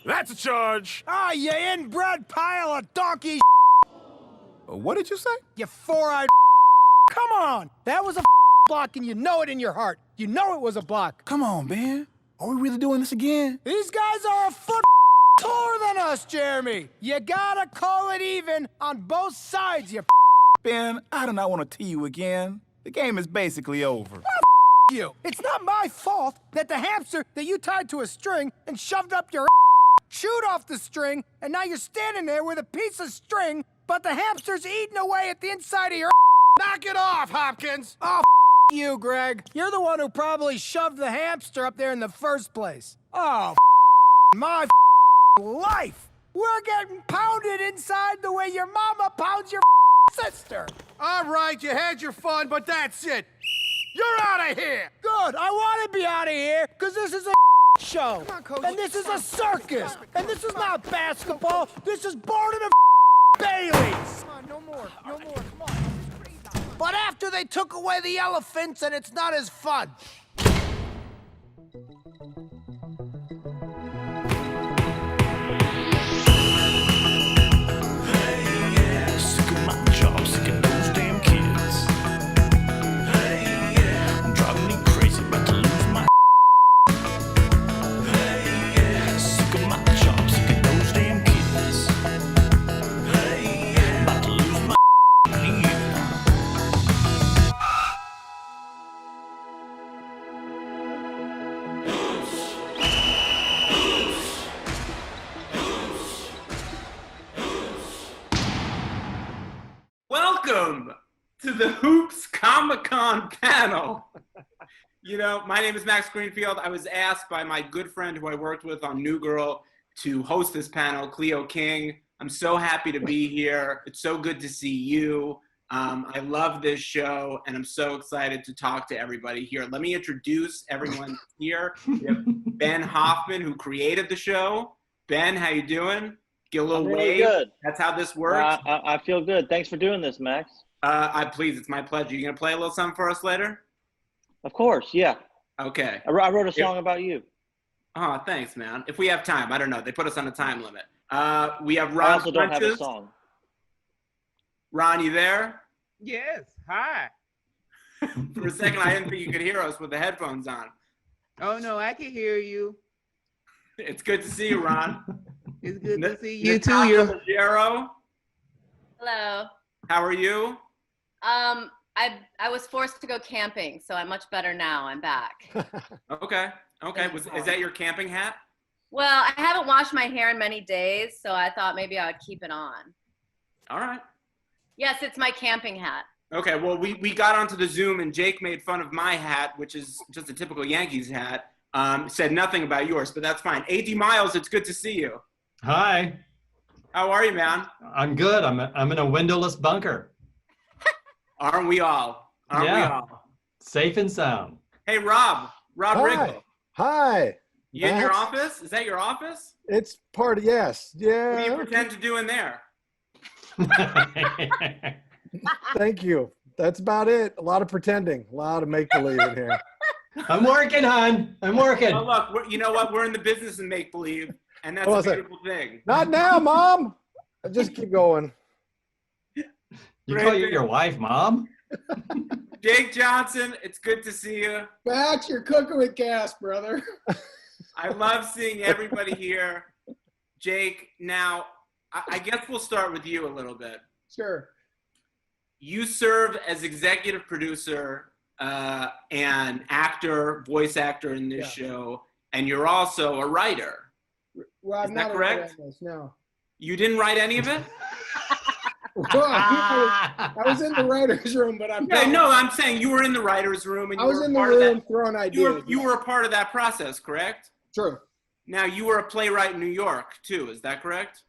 That's a charge. Ah, you inbred pile of donkey. What did you say? You four-eyed. Come on, that was a block, and you know it in your heart. You know it was a block. Come on, Ben. Are we really doing this again? These guys are a foot taller than us, Jeremy. You gotta call it even on both sides, you. Ben, I do not want to tee you again. The game is basically over. You. It's not my fault that the hamster that you tied to a string and shoved up your chewed off the string, and now you're standing there with a piece of string, but the hamster's eating away at the inside of your. Knock it off, Hopkins! Oh, you, Greg. You're the one who probably shoved the hamster up there in the first place. Oh, my life. We're getting pounded inside the way your mama pounds your sister. All right, you had your fun, but that's it. You're out of here! Good. I want to be out of here because this is a show. Come on, Coach. And this is a circus. And this is not basketball. This is Barnum and Bailey's. Come on, no more, come on. But after they took away the elephants, and it's not as fun. Sick of my job, sick of those damn kids. Hey, yeah, driving me crazy, about to lose my. Hey, yeah, sick of my job, sick of those damn kids. Hey, yeah, about to lose my. Welcome to the Hoops Comic-Con panel. You know, my name is Max Greenfield. I was asked by my good friend who I worked with on New Girl to host this panel, Cleo King. I'm so happy to be here. It's so good to see you. I love this show, and I'm so excited to talk to everybody here. Let me introduce everyone here. We have Ben Hoffman, who created the show. Ben, how you doing? Get a little really wave. good. That's how this works. I feel good. Thanks for doing this, Max. Please, it's my pleasure. You gonna play a little something for us later? Of course, yeah. Okay. I wrote a song about you. Oh, thanks, man. If we have time, I don't know. They put us on a time limit. We have I Ron also don't have a Funches. song. Ron, you there? Yes. Hi. For a second, I didn't think you could hear us with the headphones on. Oh no, I can hear you. It's good to see you, Ron. It's good to see you too. Natasha You're Leggero, Hello. how are you? I was forced to go camping, so I'm much better now. I'm back. Okay. Is that your camping hat? Well, I haven't washed my hair in many days, so I thought maybe I would keep it on. All right. Yes, it's my camping hat. Okay, well, we got onto the Zoom, and Jake made fun of my hat, which is just a typical Yankees hat. Said nothing about yours, but that's fine. A.D. Miles, it's good to see you. Hi, How are you, man? I'm good. I'm in a windowless bunker. Aren't we all? Aren't we all? Safe and sound. Hey, Rob Riggle. Hi. You in your office? Is that your office? It's part of, yes. Yeah. What do you pretend to do in there? Thank you. That's about it. A lot of pretending, a lot of make-believe in here. I'm working, hon. I'm working. Oh, look, you know what? We're in the business of make-believe, and that's a beautiful thing. Not now, Mom. Just keep going. You call your wife Mom? Jake Johnson, it's good to see you. Max, you're cooking with gas, brother. I love seeing everybody here. Jake, now, I guess we'll start with you a little bit. Sure. You serve as executive producer and actor, voice actor in this show, and you're also a writer. Well, Is that correct? No. You didn't write any of it? Well, I was in the writer's room, but I'm I'm saying you were in the writer's room, and I was in the room throwing ideas. You were a part of that process, correct? True. Now, you were a playwright in New York, too. Is that correct?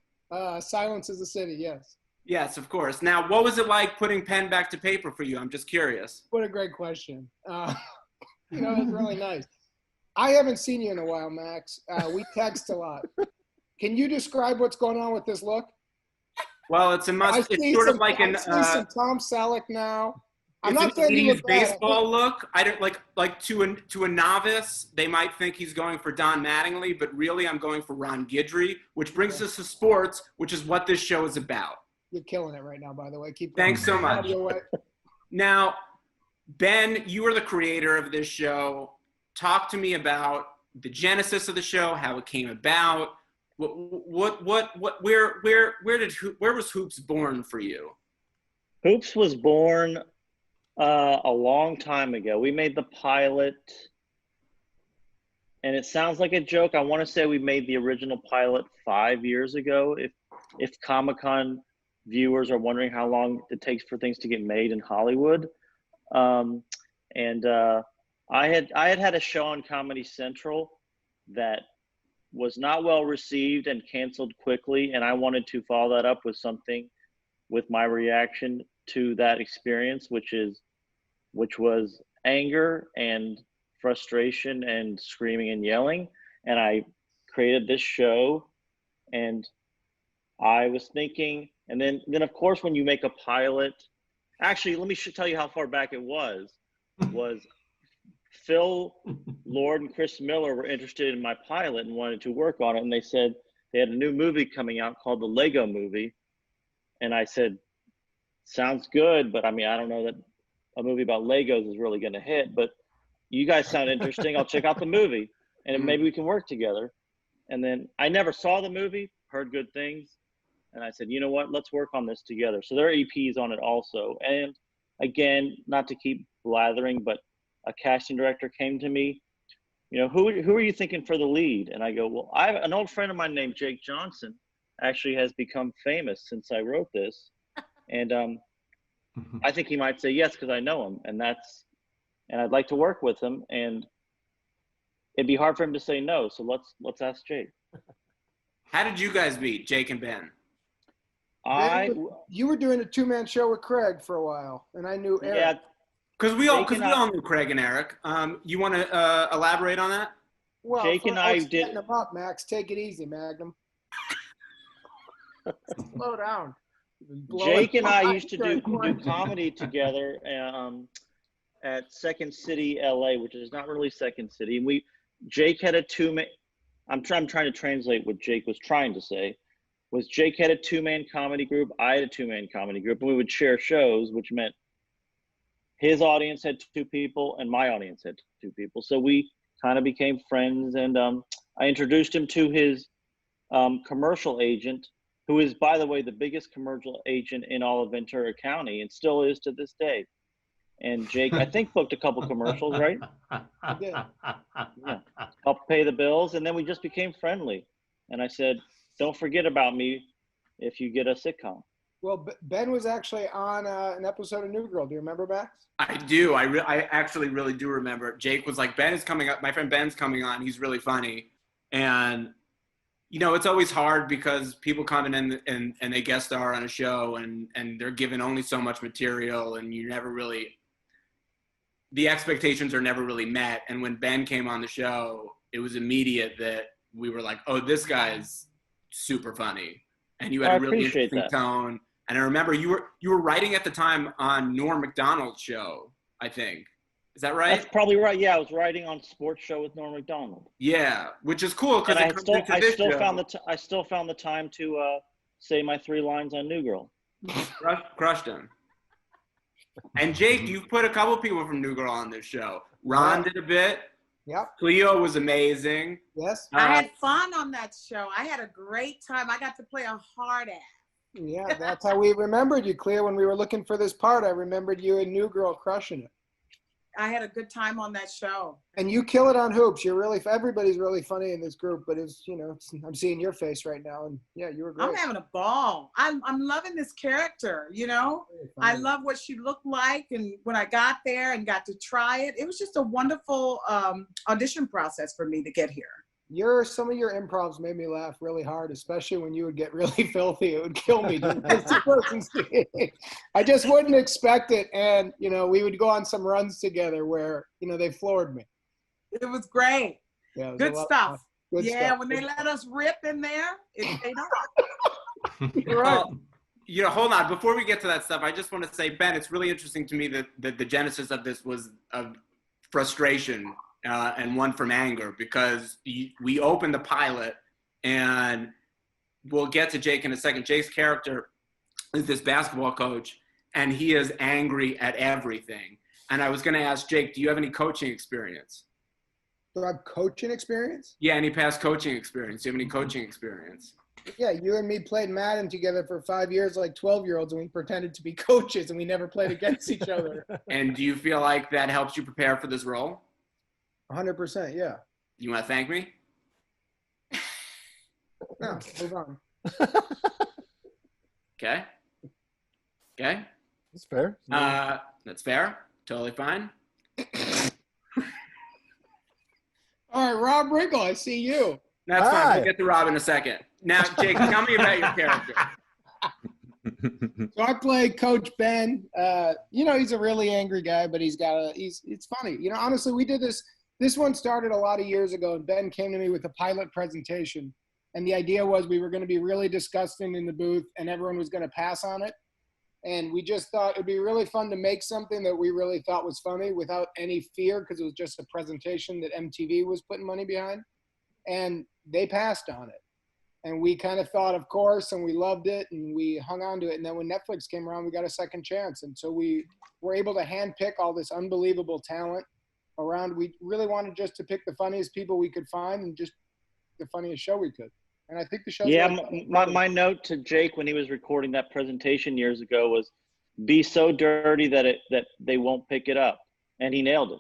Silence is the city, yes. Yes, of course. Now, what was it like putting pen back to paper for you? I'm just curious. What a great question. It's really nice. I haven't seen you in a while, Max. We text a lot. Can you describe what's going on with this look? Well, it's sort of like I see some Tom Selleck now. I'm it's not an saying you 80s look bad. baseball look. I don't like to a novice, they might think he's going for Don Mattingly, but really I'm going for Ron Guidry, which brings us to sports, which is what this show is about. You're killing it right now, by the way. Keep going. Thanks so much. Now, Ben, you are the creator of this show. Talk to me about the genesis of the show, how it came about. Where was Hoops born for you? Hoops was born a long time ago. We made the pilot, and it sounds like a joke. I want to say we made the original pilot 5 years ago. If Comic-Con viewers are wondering how long it takes for things to get made in Hollywood, I had a show on Comedy Central that was not well received and canceled quickly, and I wanted to follow that up with something with my reaction to that experience, which was anger and frustration and screaming and yelling. And I created this show, and I was thinking, and then of course when you make a pilot, actually let me tell you how far back it was Phil Lord and Chris Miller were interested in my pilot and wanted to work on it, and they said they had a new movie coming out called the Lego Movie, and I said, sounds good, but I mean, I don't know that a movie about Legos is really going to hit, but you guys sound interesting. I'll check out the movie, and maybe we can work together. And then I never saw the movie, heard good things, and I said, you know what, let's work on this together. So there are EPs on it also. And again, not to keep blathering, but a casting director came to me, you know, who are you thinking for the lead? And I go, well, an old friend of mine named Jake Johnson actually has become famous since I wrote this. And I think he might say yes, because I know him, and I'd like to work with him, and it'd be hard for him to say no. So let's ask Jake. How did you guys meet, Jake and Ben? You were doing a two-man show with Craig for a while, and I knew Eric. Yeah, because we all knew Craig and Eric. You want to elaborate on that? Well, Jake and I did. Setting them up, Max. Take it easy, Magnum. Slow down. Jake and I used to do comedy together at Second City, LA, which is not really Second City. And Jake had a two-man. I'm trying to translate what Jake was trying to say. Was Jake had a two-man comedy group, I had a two-man comedy group, and we would share shows, which meant his audience had two people and my audience had two people. So we kind of became friends, and I introduced him to his commercial agent, who is, by the way, the biggest commercial agent in all of Ventura County and still is to this day. And Jake, I think, booked a couple commercials, right? Yeah. Helped pay the bills, and then we just became friendly. And I said, don't forget about me if you get a sitcom. Well, Ben was actually on an episode of New Girl. Do you remember, Max? I do. I actually really do remember. Jake was like, Ben is coming up. My friend Ben's coming on. He's really funny. And, you know, it's always hard because people come in and they guest star on a show and they're given only so much material, and you never really, the expectations are never really met. And when Ben came on the show, it was immediate that we were like, oh, this guy's super funny. And you had a really interesting tone. And I remember you were writing at the time on Norm Macdonald's show, I think. Is that right? That's probably right. Yeah, I was writing on Sports Show with Norm Macdonald. Yeah, which is cool because I still found the time to say my 3 lines on New Girl. Crushed him. And Jake, you've put a couple people from New Girl on this show. Ron did a bit. Yep. Cleo was amazing. Yes. I had fun on that show. I had a great time. I got to play a hard ass. Yeah, that's how we remembered you, Cleo. When we were looking for this part, I remembered you and New Girl crushing it. I had a good time on that show. And you kill it on Hoops. Everybody's really funny in this group, but I'm seeing your face right now, and yeah, you were great. I'm having a ball. I'm loving this character, you know? I love what she looked like, and when I got there and got to try it, it was just a wonderful audition process for me to get here. Some of your improvs made me laugh really hard, especially when you would get really filthy. It would kill me. I just wouldn't expect it. And, we would go on some runs together where, they floored me. It was great. Yeah, good stuff. Good stuff. When they let us rip in there, it paid off. You're right. You know, hold on. Before we get to that stuff, I just want to say, Ben, it's really interesting to me that the genesis of this was of frustration and one from anger, because we opened the pilot, and we'll get to Jake in a second. Jake's character is this basketball coach, and he is angry at everything. And I was going to ask Jake, do you have any coaching experience? Do I have coaching experience? Yeah, any past coaching experience? Do you have any coaching experience? Yeah, you and me played Madden together for 5 years like 12-year-olds, and we pretended to be coaches, and we never played against each other. And do you feel like that helps you prepare for this role? 100%, yeah. You want to thank me? No, move on. Okay. Okay. That's fair. That's fair. Totally fine. All right, Rob Riggle, I see you. That's Hi. fine. We'll get to Rob in a second. Now, Jake, tell me about your character. So I play Coach Ben. You know, he's a really angry guy, but it's funny. You know, honestly, we did this. This one started a lot of years ago, and Ben came to me with a pilot presentation. And the idea was we were going to be really disgusting in the booth, and everyone was going to pass on it. And we just thought it'd be really fun to make something that we really thought was funny without any fear, because it was just a presentation that MTV was putting money behind. And they passed on it. And we kind of thought, of course, and we loved it, and we hung on to it. And then when Netflix came around, we got a second chance. And so we were able to handpick all this unbelievable talent around. We really wanted just to pick the funniest people we could find and just the funniest show we could. And I think the show. Yeah, my note to Jake when he was recording that presentation years ago was, be so dirty that they won't pick it up, and he nailed it.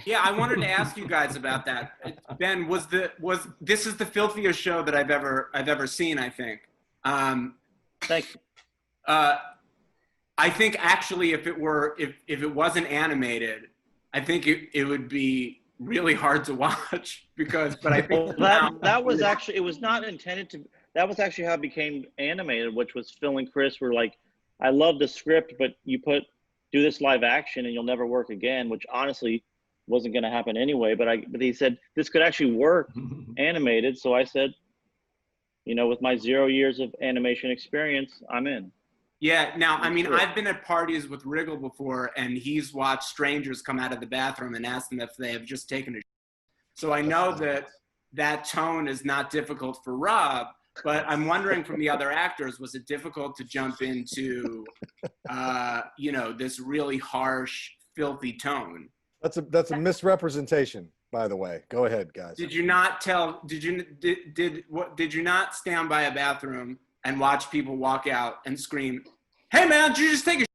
Yeah, I wanted to ask you guys about that. Ben, this is the filthiest show that I've ever seen, I think. Thank you. I think actually if it wasn't animated, I think it would be really hard to watch but I think that was actually, it was not intended to, that was actually how it became animated, which was Phil and Chris were like, I love the script, but do this live action and you'll never work again, which honestly wasn't going to happen anyway. But he said this could actually work animated. So I said, you know, with my 0 years of animation experience, I'm in. Yeah. Now, I mean, I've been at parties with Riggle before, and he's watched strangers come out of the bathroom and ask them if they have just taken a shit. So I know that tone is not difficult for Rob, but I'm wondering from the other actors, was it difficult to jump into, you know, this really harsh, filthy tone? That's a misrepresentation, by the way. Go ahead, guys. Did you not stand by a bathroom and watch people walk out and scream, "Hey man, did you just take a shit?"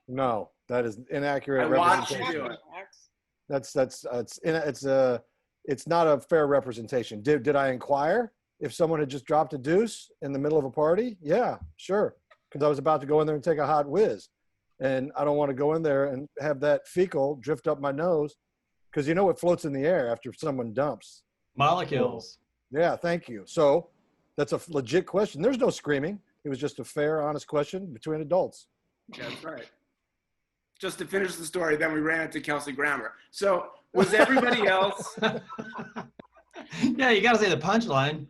No, that is inaccurate. I watched you do it. It's not a fair representation. Did I inquire if someone had just dropped a deuce in the middle of a party? Yeah, sure. Because I was about to go in there and take a hot whiz. And I don't want to go in there and have that fecal drift up my nose, because you know what floats in the air after someone dumps? Molecules. Yeah, thank you. So that's a legit question. There's no screaming. It was just a fair, honest question between adults. That's right. Just to finish the story, then we ran into Kelsey Grammer. So was everybody else? Yeah, you got to say the punchline.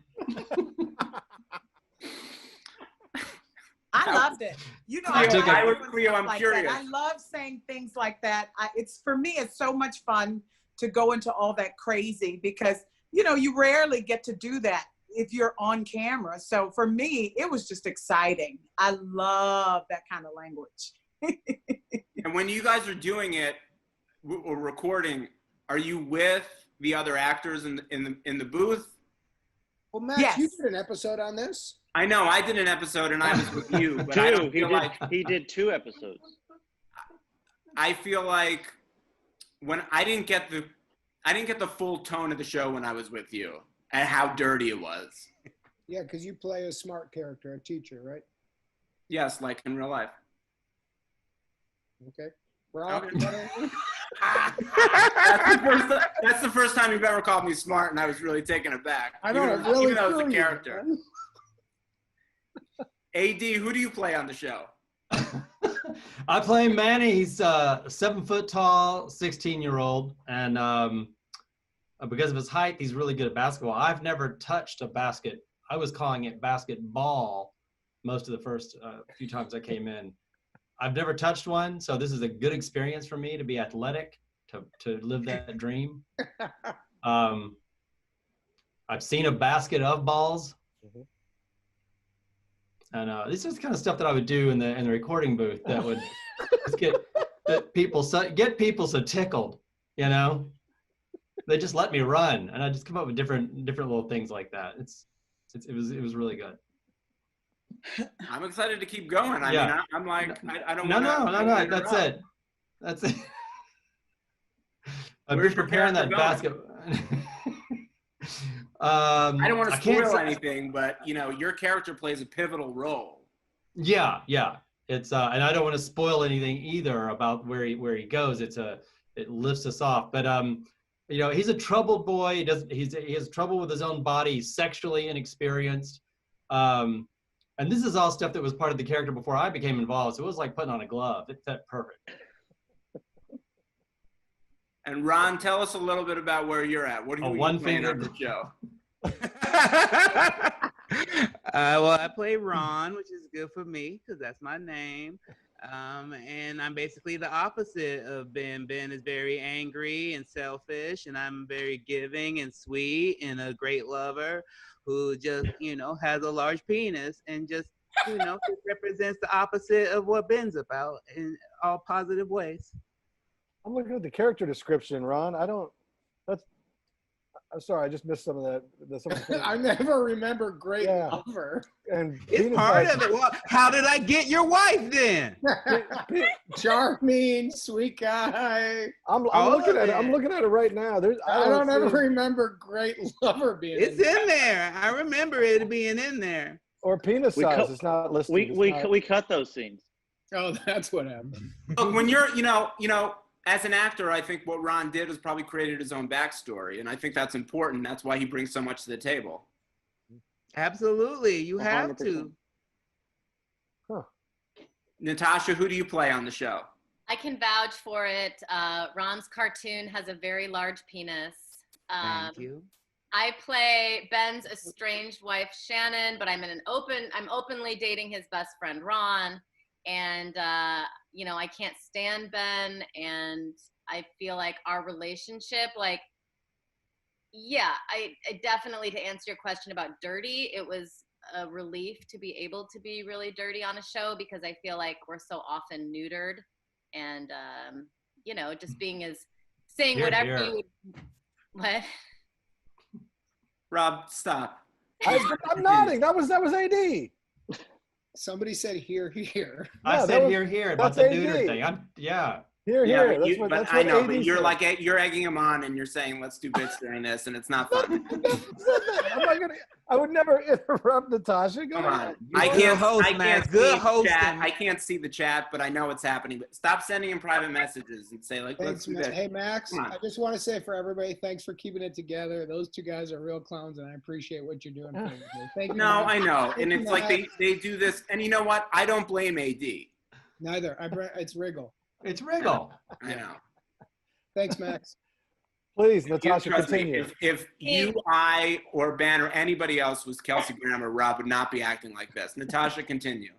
I loved it. You know, Cleo, I'm curious. I love saying things like that. For me, it's so much fun to go into all that crazy, because, you know, you rarely get to do that if you're on camera. So for me, it was just exciting. I love that kind of language. And when you guys are doing it or recording, are you with the other actors in the booth? Well, Max, yes. You did an episode on this. I know I did an episode and I was with you, but I don't feel like he did 2 episodes. I feel like when I didn't get the full tone of the show when I was with you and how dirty it was. Yeah, because you play a smart character, a teacher, right? Yes, like in real life. Okay. Rob, okay. That's the first time you've ever called me smart, and I was really taken aback. I know, even though it's a character. AD, who do you play on the show? I play Manny. He's 7 foot tall, 16-year-old, and because of his height, he's really good at basketball. I've never touched a basket. I was calling it basketball most of the first few times I came in. I've never touched one, so this is a good experience for me to be athletic, to live that dream. I've seen a basket of balls. And this is the kind of stuff that I would do in the recording booth that would just get people so tickled, you know. They just let me run, and I just come up with different little things like that. It was really good. I'm excited to keep going. I mean, I'm like, I don't No, want to. That's it. I'm Where's just your preparing that character basket. I don't want to can't spoil say- anything, but you know, your character plays a pivotal role. Yeah. It's and I don't want to spoil anything either about where he goes. It lifts us off. But you know, he's a troubled boy. He has trouble with his own body. He's sexually inexperienced. And this is all stuff that was part of the character before I became involved. So it was like putting on a glove. It fit perfect. And Ron, tell us a little bit about where you're at. What are you playing on the show? Well, I play Ron, which is good for me because that's my name. And I'm basically the opposite of Ben. Ben is very angry and selfish, and I'm very giving and sweet and a great lover who just, you know, has a large penis and just, you know, it represents the opposite of what Ben's about in all positive ways. I'm looking at the character description, Ron. I'm sorry, I just missed some of that. I never remember great lover. And it's part of it. Well, how did I get your wife then? Charming, sweet guy. I'm looking at it. I'm looking at it right now. I don't ever remember great lover being. It's in there. I remember it being in there. Or penis size. It's not listed. We cut those scenes. Oh, that's what happened. Look, when you're, you know, as an actor, I think what Ron did was probably created his own backstory, and I think that's important. That's why he brings so much to the table. Absolutely, you have 100%. to. Huh. Natasha, who do you play on the show? I can vouch for it. Ron's cartoon has a very large penis. Thank you. I play Ben's estranged wife, Shannon, but I'm openly dating his best friend, Ron. And, you know, I can't stand Ben, and I feel like our relationship, like, yeah, I definitely, to answer your question about dirty, it was a relief to be able to be really dirty on a show because I feel like we're so often neutered, and, you know, just saying whatever you would, what? Rob, stop. I'm nodding. That was AD. Somebody said here. I said here about the neuter thing. Here. But I know, but you're egging him on, and you're saying let's do bits during this, and it's not fun. I would never interrupt Natasha. Come on. I can't see the chat, but I know it's happening. But stop sending him private messages and say, like, let's do this. Hey, Max, I just want to say for everybody, thanks for keeping it together. Those two guys are real clowns, and I appreciate what you're doing. For me. Thank you. No, I know. And it's like they do this. And you know what? I don't blame AD. Neither. It's Wriggle. It's Wriggle. I know. Thanks, Max. Please, Natasha, Trust me, continue. if you, I, or Ben, or anybody else was Kelsey Graham or Rob would not be acting like this. Natasha, continue.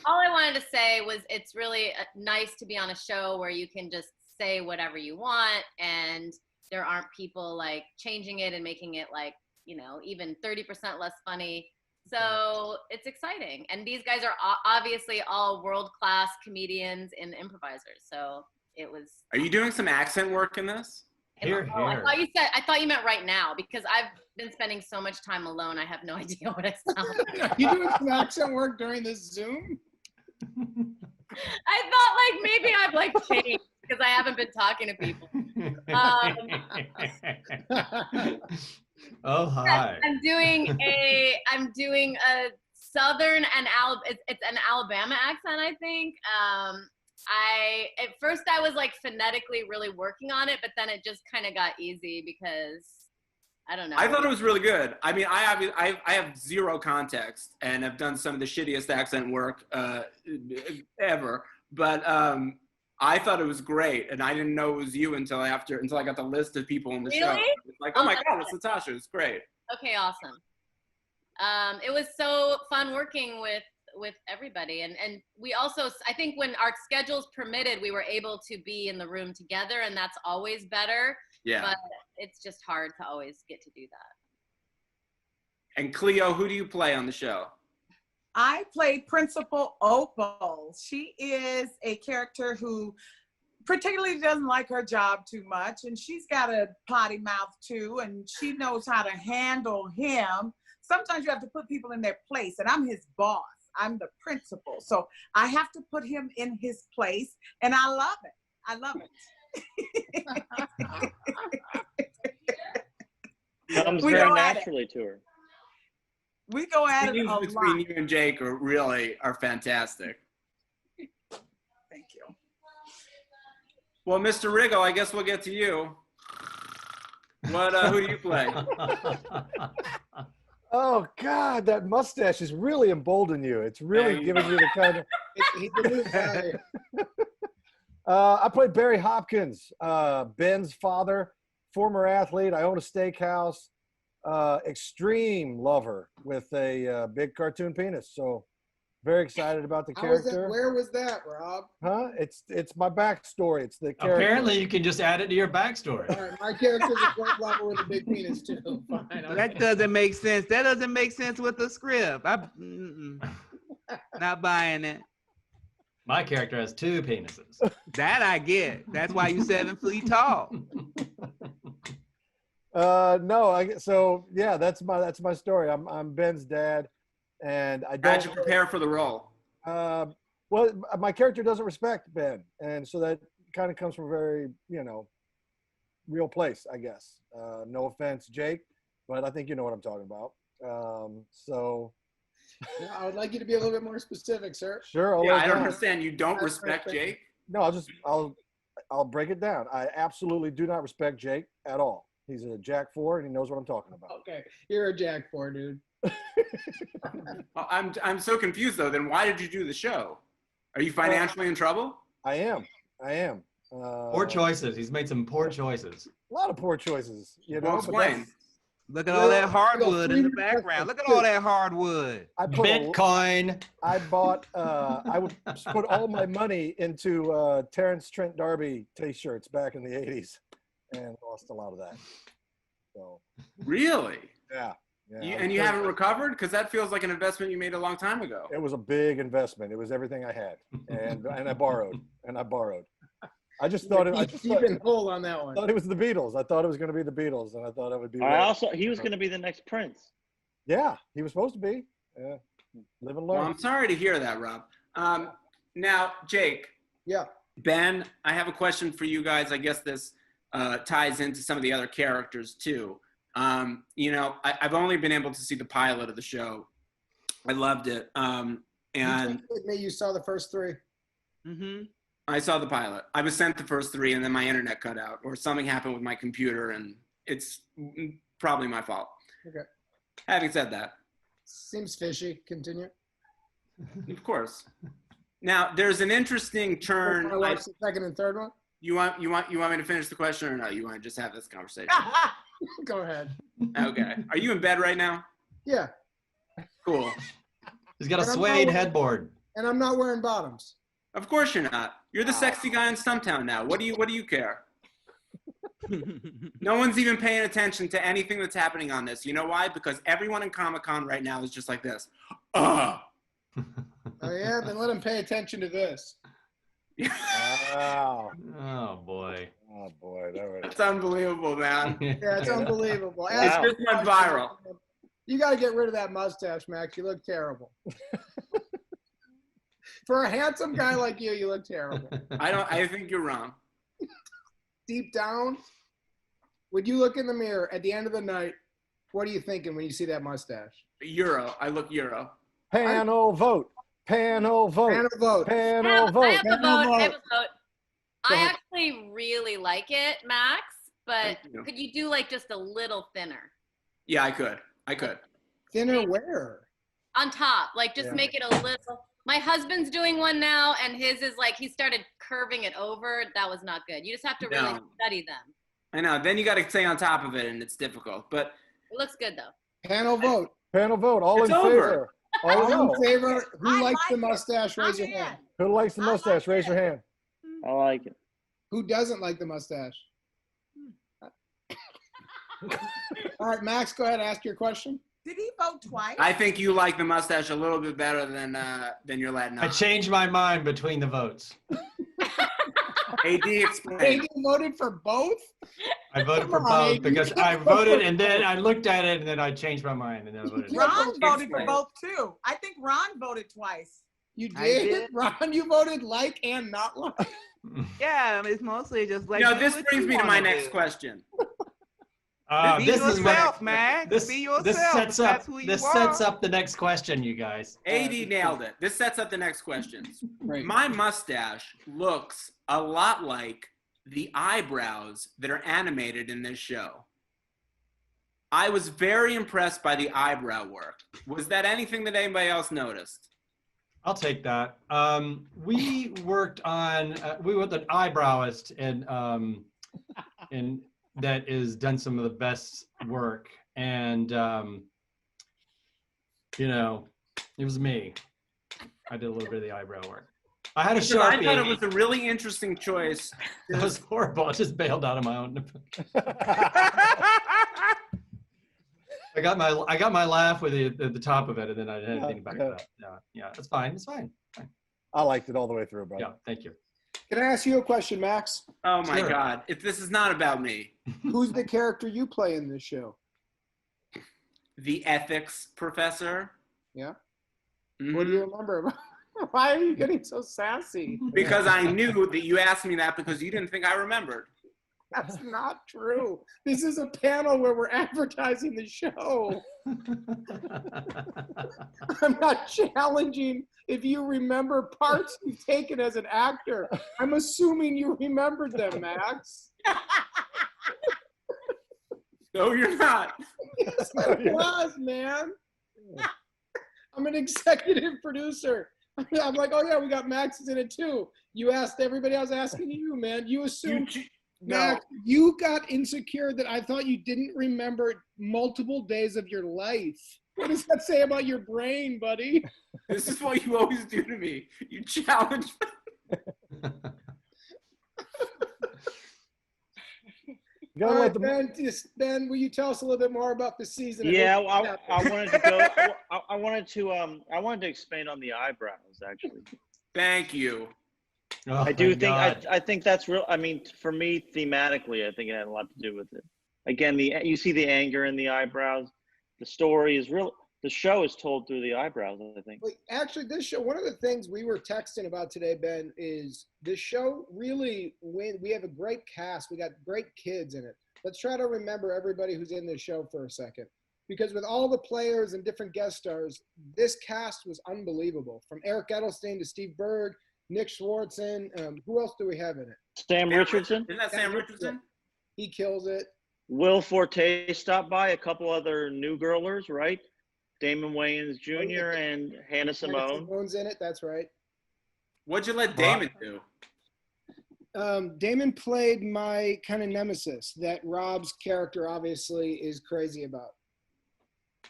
All I wanted to say was it's really nice to be on a show where you can just say whatever you want and there aren't people like changing it and making it like, you know, even 30% less funny. So it's exciting. And these guys are obviously all world-class comedians and improvisers. So it was. Are you doing some accent work in this? Here. I thought you meant right now because I've been spending so much time alone. I have no idea what I sound like. You doing some accent work during this Zoom? I thought like maybe I've like changed because I haven't been talking to people. Oh hi. I'm doing a southern and it's an Alabama accent, I think. At first I was like phonetically really working on it, but then it just kind of got easy because I don't know. I thought it was really good. I mean, I have zero context and have done some of the shittiest accent work ever, but I thought it was great, and I didn't know it was you until I got the list of people in the show. It's like, oh my God, it's Natasha. It's great. Okay, awesome. It was so fun working everybody. And we also, I think when our schedules permitted, we were able to be in the room together, and that's always better. Yeah. But it's just hard to always get to do that. And Cleo, who do you play on the show? I play Principal Opal. She is a character who particularly doesn't like her job too much, and she's got a potty mouth too, and she knows how to handle him. Sometimes you have to put people in their place, and I'm his boss. I'm the principal, so I have to put him in his place, and I love it. I love it. Comes We very go at it. naturally to her. We go at it Scenes a between lot. you and Jake are fantastic. Thank you. Well, Mr. Riggo, I guess we'll get to you. Who do you play? Oh God, that mustache is really emboldening you. It's really giving you the kind of. He's the new guy. I played Barry Hopkins, Ben's father, former athlete. I own a steakhouse. Extreme lover with a big cartoon penis. So very excited about the character. Where was that, Rob? Huh? It's my backstory. It's the character. Apparently, you can just add it to your backstory. All right, my character's a great lover with a big penis too. Fine. That doesn't make sense. That doesn't make sense with the script. Not buying it. My character has 2 penises. That I get. That's why you 7 feet tall. No, so yeah, that's my story. I'm Ben's dad, and I don't. How'd you prepare for the role? Well, my character doesn't respect Ben, and so that kind of comes from a very, real place, I guess. No offense, Jake, but I think you know what I'm talking about. So. Yeah, I would like you to be a little bit more specific, sir. Sure. Yeah, I don't understand. You don't respect Jake? No, I'll break it down. I absolutely do not respect Jake at all. He's a Jack 4, and he knows what I'm talking about. Okay, you're a Jack 4, dude. Well, I'm so confused though. Then why did you do the show? Are you financially in trouble? I am. Poor choices. He's made some poor choices. A lot of poor choices. Well, explain. Look at all that hardwood in the background. Look at all that hardwood. Bitcoin. I bought. I would put all my money into Terrence Trent D'Arby T-shirts back in the '80s, and lost a lot of that. So. Really? Yeah. You haven't recovered? Because that feels like an investment you made a long time ago. It was a big investment. It was everything I had, and I borrowed. I just thought it. I just Keep in hold on that one. thought it was the Beatles. I thought it was going to be the Beatles, and I thought it would be. He was going to be the next Prince. Yeah, he was supposed to be. Yeah, live and learn. Well, I'm sorry to hear that, Rob. Now, Jake. Yeah. Ben, I have a question for you guys. I guess this ties into some of the other characters too. I've only been able to see the pilot of the show. I loved it. And you saw the first 3. Mm-hmm. I saw the pilot. I was sent the first 3, and then my internet cut out, or something happened with my computer, and it's probably my fault. Okay. Having said that, seems fishy. Continue. Of course. Now, there's an interesting turn. I watch the second and third one. You want me to finish the question, or no? You want to just have this conversation? Go ahead. Okay. Are you in bed right now? Yeah. Cool. He's got a suede headboard. And I'm not wearing bottoms. Of course you're not. You're the sexy guy in Stumptown now. What do you care? No one's even paying attention to anything that's happening on this. You know why? Because everyone in Comic-Con right now is just like this. Oh yeah, then let them pay attention to this. Wow. Oh boy. Oh boy. That's unbelievable, man. Yeah, it's unbelievable. It just went viral. You got to get rid of that mustache, Max. You look terrible. For a handsome guy like you look terrible. I think you're wrong. Deep down, when you look in the mirror at the end of the night, what are you thinking when you see that mustache? Euro. I look Euro. Panel vote. Panel vote. Panel vote. Panel vote. I have a vote. I actually really like it, Max, but could you do like just a little thinner? Yeah, I could. Thinner where? On top, like just make it a little. My husband's doing one now, and his is like he started curving it over. That was not good. You just have to really study them. I know. Then you got to stay on top of it, and it's difficult. But it looks good though. Panel vote. Panel vote. All it's in over. favor. All in favor? Who I likes like the it. mustache? Raise your I'm in. hand. Who likes the I like mustache? Raise your it. hand. I like it. Who doesn't like the mustache? All right, Max, go ahead. Ask your question. Did he vote twice? I think you like the mustache a little bit better than your Latin. I changed my mind between the votes. AD, explain. AD voted for both. I voted for Come on, both AD. because I voted and then I looked at it and then I changed my mind and then I voted. Ron voted for Explain. both too. I think Ron voted twice. You I did? did. Ron, you voted like and not like. Yeah, it's mostly just like. No, do this what brings you me to my wanna next do. question. Be This is yourself, what man. this, Be yourself. this sets up That's who you this are. sets up the next question, you guys. AD nailed it. This sets up the next question. Right. My mustache looks a lot like the eyebrows that are animated in this show. I was very impressed by the eyebrow work. Was that anything that anybody else noticed? I'll take that. We worked on we were an eyebrowist and that is done some of the best work, and you know, it was me. I did a little bit of the eyebrow work. I had a Because I thought it Sharpie. was a really interesting choice. It was horrible. I just bailed out of my own. I got my laugh with it at the top of it, and then I didn't think back to that. Yeah, it's fine. It's fine. I liked it all the way through, brother. Yeah, thank you. Can I ask you a question, Max? Oh my Sure. God! If this is not about me, Who's the character you play in this show? the ethics professor. Yeah. Mhm. What do you remember? Why are you getting so sassy? Because I knew that you asked me that because you didn't think I remembered. That's not true. This is a panel where we're advertising the show. I'm not challenging if you remember parts you've taken as an actor. I'm assuming you remembered them, Max. No, you're not. Yes, I was, man. I'm an executive producer. I'm like, oh yeah, we got Max is in it too. You asked everybody. I was asking you, man. You assumed, Max, you got insecure that I thought you didn't remember multiple days of your life. What does that say about your brain, buddy? This is what you always do to me. You challenge me. You gotta All let right, the Ben, will you tell us a little bit more about the season? Yeah, I wanted to go. I wanted to expand on the eyebrows actually. Thank you. Oh, I do thank think God. I think that's real. I mean, for me, thematically, I think it had a lot to do with it. Again, you see the anger in the eyebrows. The story is real. The show is told through the eyebrows, I think. Well, actually, this show, one of the things we were texting about today, Ben, is this show really, we have a great cast. We got great kids in it. Let's try to remember everybody who's in this show for a second. Because with all the players and different guest stars, this cast was unbelievable. From Eric Edelstein to Steve Berg, Nick Swartzen. Who else do we have in it? Sam Richardson. Isn't that Sam Richardson? He kills it. Will Forte stopped by. A couple other new girlers, right? Damon Wayans Jr. and Hannah Simone. Simone's in it, that's right. What'd you let Damon do? Damon played my kind of nemesis that Rob's character obviously is crazy about.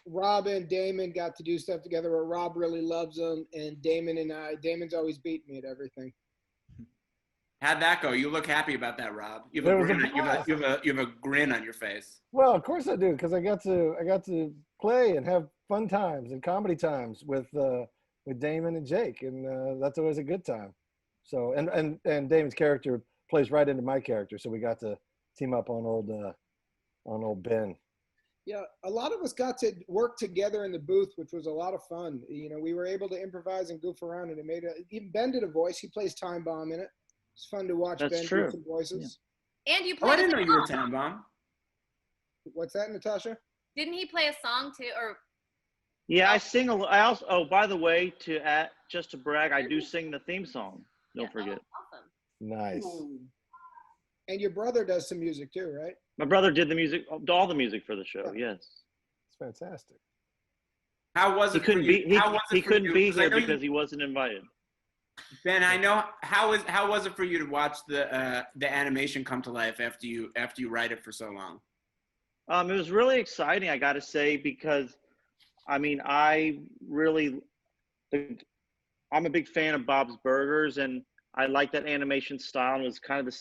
Rob and Damon got to do stuff together where Rob really loves him, and Damon's always beaten me at everything. How'd that go? You look happy about that, Rob. You have a grin on your face. Well, of course I do, because I got to play and have fun times and comedy times with Damon and Jake, and that's always a good time. So and Damon's character plays right into my character, so we got to team up on old Ben. Yeah, a lot of us got to work together in the booth, which was a lot of fun. You know, we were able to improvise and goof around, and it made even Ben did a voice. He plays Time Bomb in it. It's fun to watch That's Ben true. do some voices. And you Oh, I played didn't know a you were song. Time Bomb. What's that, Natasha? Didn't he play a song too? Or Yeah, I sing. I also. Oh, by the way, just to brag, I do sing the theme song. Don't forget. awesome. Nice. And your brother does some music too, right? My brother did the music, all the music for the show. Yes. It's fantastic. How was He it for couldn't you? be. How was it He for couldn't you? be 'Cause I here know you- because he wasn't invited. Ben, I know how was it for you to watch the animation come to life after you write it for so long? It was really exciting, I got to say, because I mean, I'm a big fan of Bob's Burgers, and I like that animation style. And it was kind of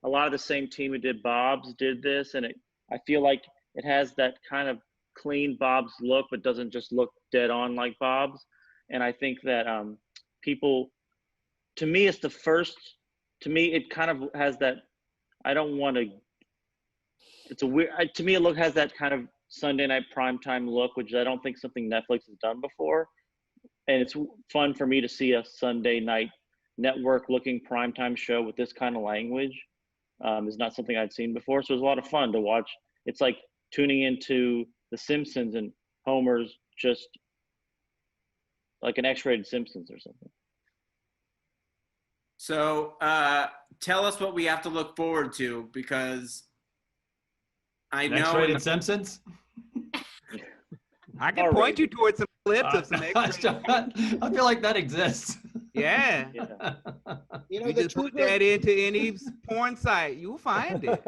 a lot of the same team who did Bob's did this, and I feel like it has that kind of clean Bob's look, but doesn't just look dead on like Bob's. And I think that people, to me, it's the first. To me, it kind of has that. I don't want to. It's a weird. To me, it has that kind of Sunday night primetime look, which I don't think something Netflix has done before. And it's fun for me to see a Sunday night network-looking primetime show with this kind of language. Is not something I'd seen before, so it was a lot of fun to watch. It's like tuning into The Simpsons and Homer's just like an X-rated Simpsons or something. So tell us what we have to look forward to, because I know X-rated Simpsons. I can point you towards some clips of some X-rated. I feel like that exists. Yeah. You know, You just put that into any porn site, you'll find it.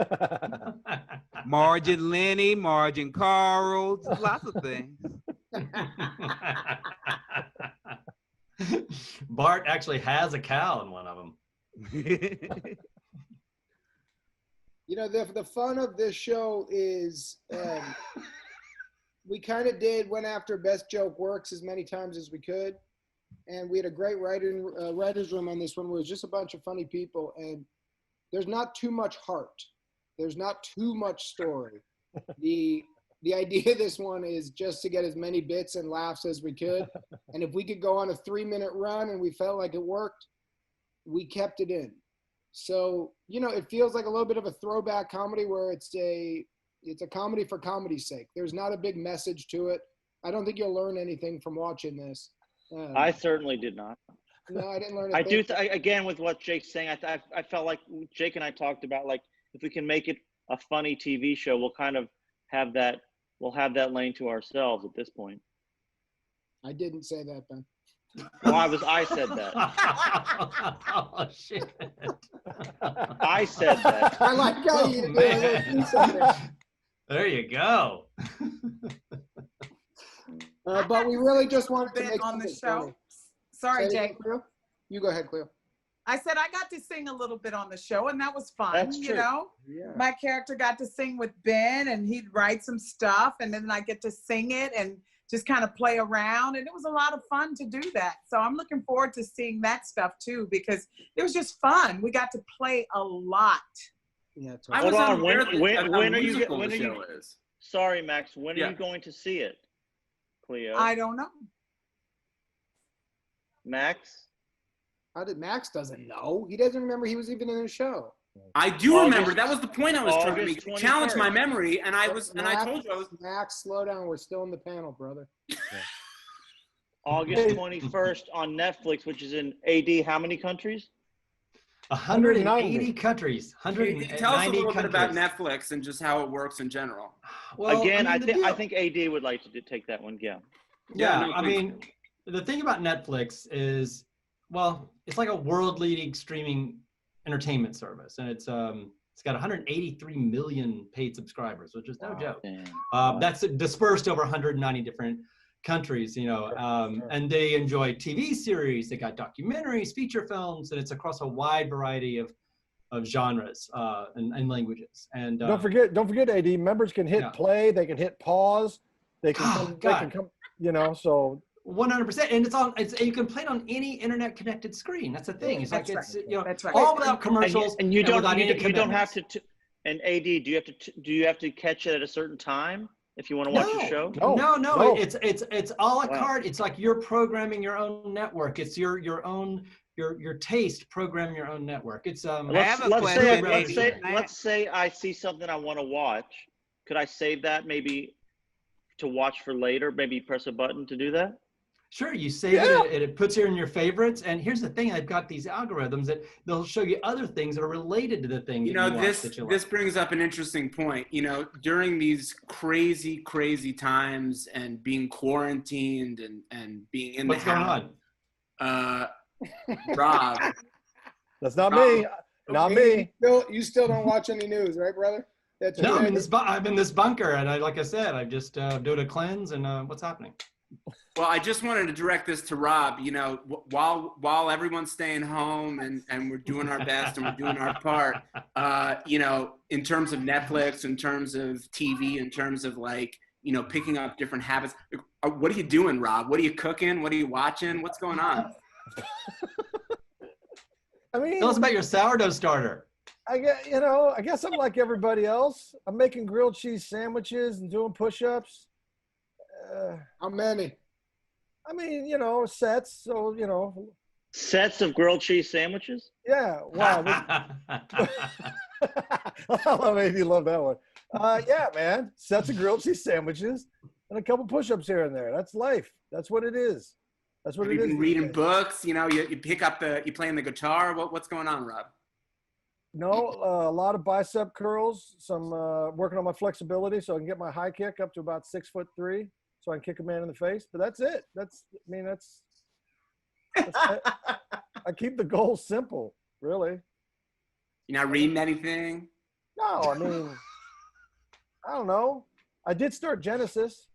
Margin Lenny, Margin Carl, lots of things. Bart actually has a cow in one of them. You know, the fun of this show is we kind of went after best joke works as many times as we could. And we had a great writer's room on this one where it was just a bunch of funny people. And there's not too much heart. There's not too much story. The idea of this one is just to get as many bits and laughs as we could. And if we could go on a 3-minute run and we felt like it worked, we kept it in. So, you know, it feels like a little bit of a throwback comedy where it's a comedy for comedy's sake. There's not a big message to it. I don't think you'll learn anything from watching this. I certainly did not. No, I didn't learn I anything. do, again, with what Jake's saying, I felt like Jake and I talked about, like, if we can make it a funny TV show, we'll kind of have that lane to ourselves at this point. I didn't say that, Ben. Well, I said that. Oh, shit. I said that. I like how you did. There you go. But we really just wanted to Bit make on the something show. funny. Sorry, Say it Jake. again, Cleo? You go ahead, Cleo. I said I got to sing a little bit on the show, and that was fun. That's You true. know, Yeah. my character got to sing with Ben, and he'd write some stuff, and then I get to sing it and just kind of play around, and it was a lot of fun to do that. So I'm looking forward to seeing that stuff too, because it was just fun. We got to play a lot. Yeah, I totally. was Hold on, unaware when are you musical when the are show you is. Sorry, Max, when are Yeah. you going to see it, Cleo? I don't know. Max? Max doesn't know. He doesn't remember he was even in the show. I do August- remember. That was the point I was trying to make. August Challenge my 21st. memory, and I told you I was. Max, slow down. We're still in the panel, brother. August 21st on Netflix, which is in AD how many countries? 180 countries. 190 Tell us a little bit about countries. Netflix and just how it works in general. Well, Again, I mean, I think AD would like to take that one. Yeah. Yeah, no, I please. mean, the thing about Netflix is, well, it's like a world-leading streaming entertainment service, and it's got 183 million paid subscribers, which is no joke. Damn. That's dispersed over 190 different countries, you know, and they enjoy TV series, they got documentaries, feature films, and it's across a wide variety of genres and languages. And Don't forget, AD, members can hit play, they can hit pause, they can come, you know, so 100%, and you can play it on any internet connected screen. That's the thing. It's That's like right. it's you know That's right. all without commercials And you don't without any you don't have commitments. to. And AD, do you have to catch it at a certain time if you want to watch the show? No. It's a la Wow. carte. It's like you're programming your own network. It's your own your taste program your own network. It's Let's say I see something I want to watch. Could I save that maybe to watch for later? Maybe press a button to do that? Sure, you save it, and it puts it in your favorites. And here's the thing: I've got these algorithms that they'll show you other things that are related to the thing. You know, this brings up an interesting point. You know, during these crazy times and being quarantined and being in What's the house. going on? Rob. That's not me. Not me. You still don't watch any news, right, brother? That's No, okay. I'm in this bunker, and like I said, I'm just doing a cleanse. And what's happening? Well, I just wanted to direct this to Rob. You know, while everyone's staying home and we're doing our best and we're doing our part, you know, in terms of Netflix, in terms of TV, in terms of like, you know, picking up different habits. What are you doing, Rob? What are you cooking? What are you watching? What's going on? I mean, Tell us about your sourdough starter. I guess I'm like everybody else. I'm making grilled cheese sandwiches and doing push-ups. How many? I mean, you know, sets. So, you know. Sets of grilled cheese sandwiches? Yeah. Wow. I made you love that one. Yeah, man. Sets of grilled cheese sandwiches and a couple push-ups here and there. That's life. That's what it is. That's what Have it you is. been reading books? You know, you pick up you playing the guitar. What's going on, Rob? No, a lot of bicep curls. Some working on my flexibility so I can get my high kick up to about 6'3", so I can kick a man in the face. But that's it. That's I keep the goal simple, really. You're not reading anything? No, I mean, I don't know. I did start Genesis.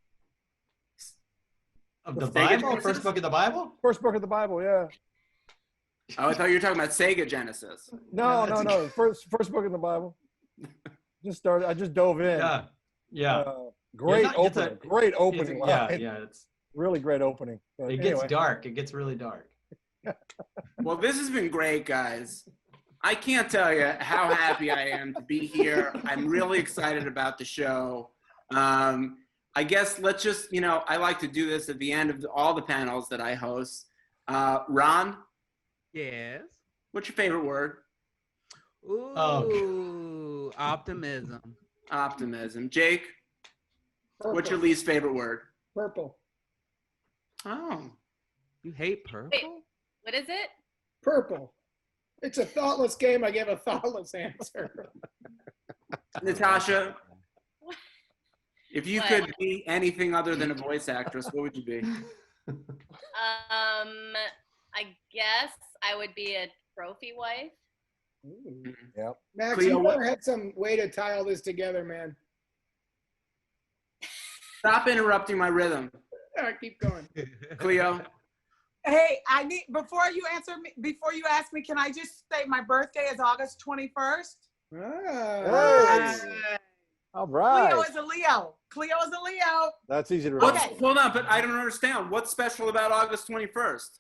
Of the Bible? First book of the Bible? First book of the Bible, yeah. Oh, I thought you were talking about Sega Genesis. No. First book in the Bible. Just started. I just dove in. Yeah. Great opening. Great opening. Yeah. It's really great opening. But it gets dark. It gets really dark. Well, this has been great, guys. I can't tell you how happy I am to be here. I'm really excited about the show. I guess let's just, you know, I like to do this at the end of all the panels that I host. Ron? Yes. What's your favorite word? Ooh, optimism. Optimism. Jake? Purple. What's your least favorite word? Purple. Oh. You hate purple? Wait, what is it? Purple. It's a thoughtless game. I give a thoughtless answer. Natasha? If you What? could be anything other than a voice actress, what would you be? I guess I would be a trophy wife. Yep. Max, Cleo, you what- better have some way to tie all this together, man. Stop interrupting my rhythm. All right, keep going. Cleo? Hey, I need before you ask me, can I just say my birthday is August 21st? Ah. Hey. All right. Cleo is a Leo. That's easy to remember. Okay. Hold on, but I don't understand. What's special about August 21st?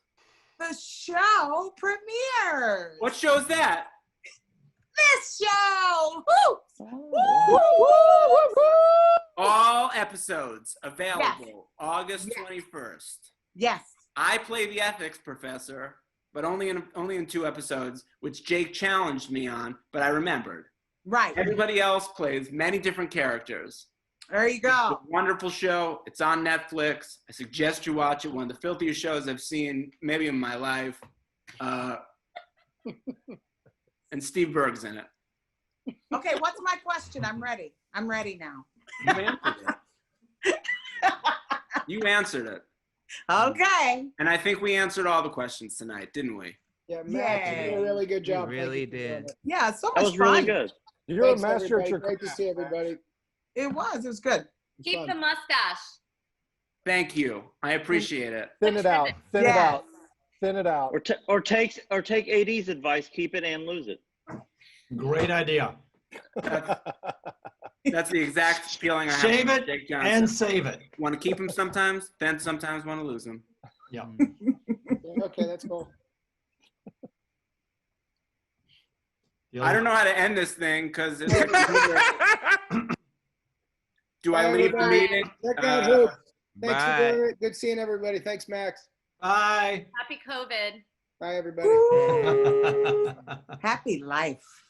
The show premieres. What show's that? This show? Woo! All episodes available August 21st. Yes. I play the ethics professor, but only in 2 episodes, which Jake challenged me on, but I remembered. Right. Everybody else plays many different characters. There you It's go. a wonderful show. It's on Netflix. I suggest you watch it. One of the filthiest shows I've seen maybe in my life. And Steve Berg's in it. Okay, what's my question? I'm ready now. You answered it. You answered it. Okay. And I think we answered all the questions tonight, didn't we? Yeah, Max, you did a really good job. You Thank really you for doing did. it. Yeah, so much That was fun. really good. You're Thanks, a master at everybody. your Great to see everybody. It was good. It's Keep fun. the mustache. Thank you. I appreciate it. Thin it out. Thin it Yes. out. Thin it out. Or take AD's advice, keep it and lose it. Great idea. That's the exact feeling I have. Shave about it Jake Johnson. and save it. Want to keep him sometimes, then sometimes want to lose him. Yeah. Yeah, okay, that's cool. I don't know how to end this thing because do I leave the everybody. meeting? Check out Hoop. Thanks Bye. for doing it. Good seeing everybody. Thanks, Max. Bye. Happy COVID. Bye, everybody. Happy life.